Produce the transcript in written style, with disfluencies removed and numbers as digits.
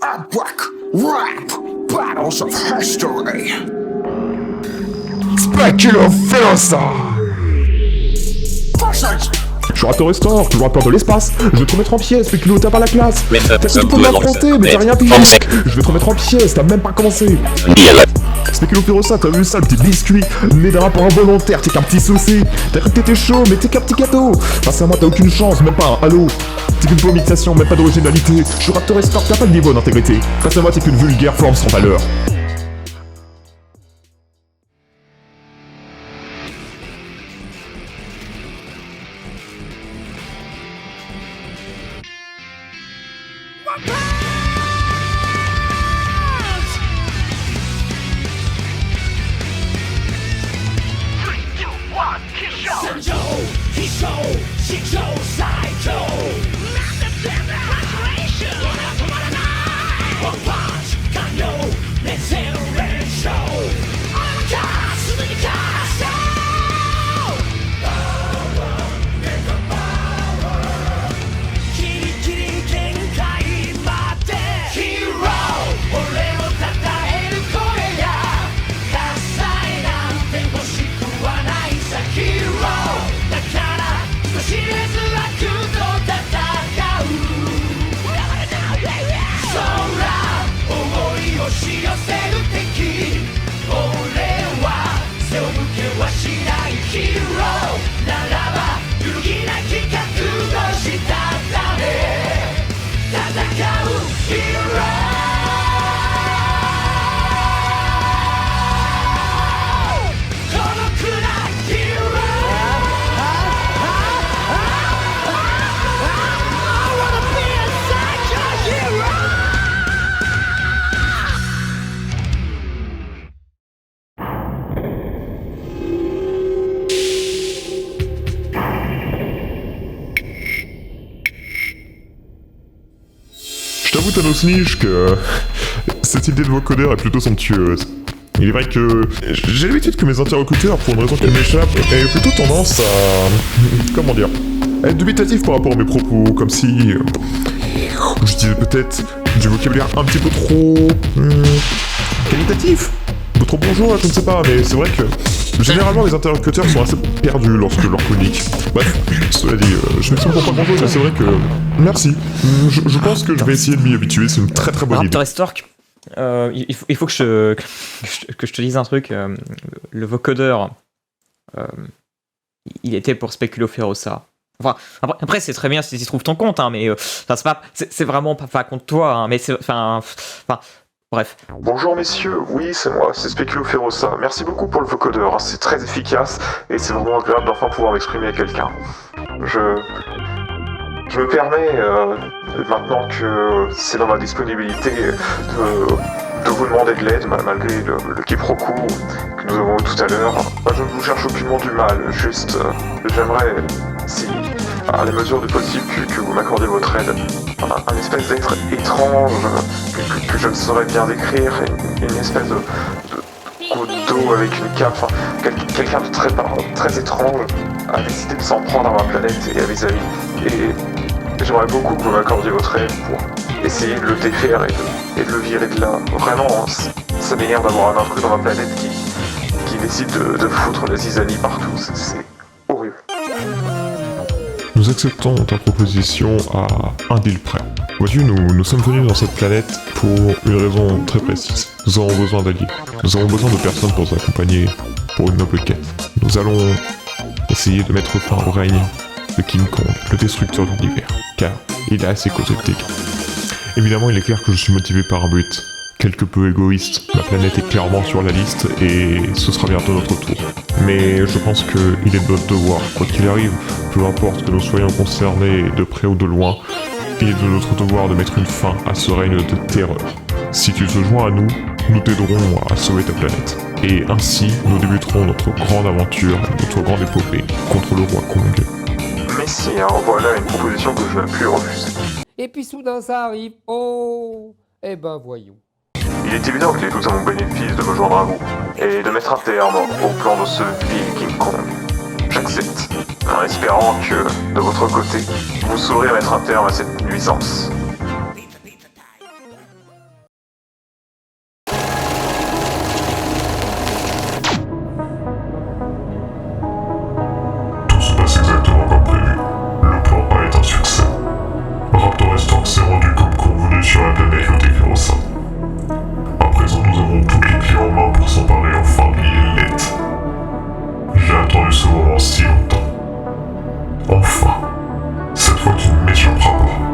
Epic Rap Battles of History. Speculophilosophy. Je suis rappeur Restore, toujours rappeur de l'espace. Je vais te remettre en pièces, Spéculo, t'as pas la classe. T'as fait pour m'affronter, mais t'as rien payé. Je vais te remettre en pièces, t'as même pas commencé. Spéculo Ferosa, t'as vu ça, le petit biscuit. Né d'un rapport involontaire, t'es qu'un petit souci. T'as cru que t'étais chaud, mais t'es qu'un petit gâteau. Face à moi, t'as aucune chance, même pas un halo. T'es qu'une vomitation, même pas d'originalité. Je suis rappeur Restore, t'as pas de niveau d'intégrité. Face à moi, t'es qu'une vulgaire forme sans valeur. Je t'avoue, Thanos Niche, que cette idée de vocodeur est plutôt somptueuse. Il est vrai que j'ai l'habitude que mes interlocuteurs, pour une raison qui m'échappe, aient plutôt tendance à... comment dire, à être dubitatifs par rapport à mes propos, comme si... je disais peut-être du vocabulaire un petit peu trop... qualitatif, un peu trop bourgeois, je ne sais pas, mais c'est vrai que... généralement, les interlocuteurs sont assez perdus lorsque leur chronique. Bref, cela dit, je m'exprime pour pas grand chose, mais c'est vrai que... merci. Je pense que je vais essayer de m'y habituer, c'est une très très bonne idée. Stork, il faut que je te dise un truc. Le vocodeur, il était pour Spéculo Ferosa. Enfin, après c'est très bien si tu trouves ton compte, hein, mais c'est vraiment pas contre toi, hein, mais c'est... Bref. Bonjour messieurs, oui c'est moi, c'est Spéculo Ferosa. Merci beaucoup pour le vocodeur, hein, c'est très efficace et c'est vraiment agréable d'enfin pouvoir m'exprimer à quelqu'un. Je me permets, maintenant que c'est dans ma disponibilité, de vous demander de l'aide, malgré le quiproquo que nous avons eu tout à l'heure. Je ne vous cherche aucunement du mal, juste j'aimerais, si à la mesure du possible, que vous m'accordiez votre aide. Un espèce d'être étrange que je ne saurais bien décrire, une espèce de goutte d'eau avec une cape, quelqu'un de très étrange a décidé de s'en prendre à ma planète et à mes amis. Et j'aimerais beaucoup que vous m'accordiez votre aide pour essayer de le défaire et de le virer de là. Vraiment, ça m'énerve d'avoir un intrus dans ma planète qui décide de foutre des zizanies partout, c'est horrible. Nous acceptons ta proposition à un deal près. Vois-tu, nous sommes venus dans cette planète pour une raison très précise. Nous avons besoin d'alliés. Nous avons besoin de personnes pour nous accompagner pour une noble quête. Nous allons essayer de mettre fin au règne de King Kong, le destructeur de l'univers, car il a assez causé de dégâts. Évidemment, il est clair que je suis motivé par un but quelque peu égoïste. Ma planète est clairement sur la liste et ce sera bientôt notre tour. Mais je pense qu'il est de notre devoir, quoi qu'il arrive, peu importe que nous soyons concernés de près ou de loin, il est de notre devoir de mettre une fin à ce règne de terreur. Si tu te joins à nous, nous t'aiderons à sauver ta planète. Et ainsi, nous débuterons notre grande aventure, notre grande épopée contre le roi Kong. Messire, voilà une proposition que je ne puis refuser. Et puis soudain ça arrive, oh, eh ben voyons. Il est évident qu'il est tout à mon bénéfice de me joindre à vous, et de mettre un terme au plan de ce vil King Kong. J'accepte, en espérant que, de votre côté, vous saurez mettre un terme à cette nuisance. Impossible.